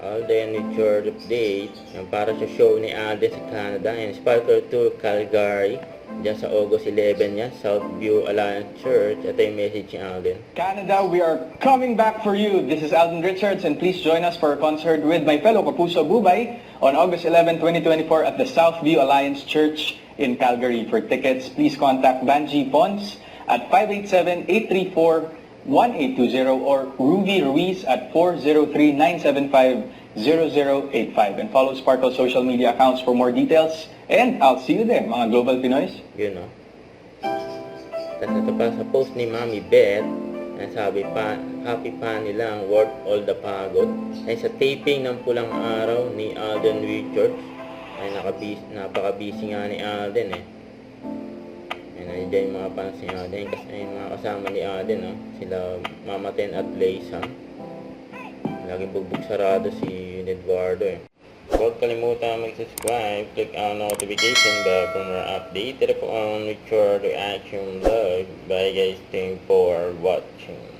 Alden with your update. Yan, para sa show ni Alden sa Canada. And Sparkle Tour Calgary. Diyan sa August 11 yan. Southview Alliance Church. Ito yung message ni Alden. Canada, we are coming back for you. This is Alden Richards and please join us for a concert with my fellow Kapuso Bubay on August 11, 2024 at the Southview Alliance Church in Calgary. For tickets, please contact Banji Pons at 587-834-1820 or Ruby Ruiz at 403-975-0085 and follow Sparkle social media accounts for more details. And I'll see you there, mga Global Pinoys. Yun, no? Tapos ito pa sa post ni Mami Beth, sabi pa, happy pa nilang worth all the pagod. Ay sa taping ng Pulang Araw ni Alden Richards, ay napaka-busy nga ni Alden eh. Ayan, dyan yung mga fans ni Alden. Kasi yung mga kasama ni Alden, no? Sila Mama Ten at Laysan. Laging bugbog sarado si Eduardo eh. Huwag kalimutan mag-subscribe, click ang notification bell for more update. Ito po ang Richard Reaction Vlog. Bye guys, thank you for watching.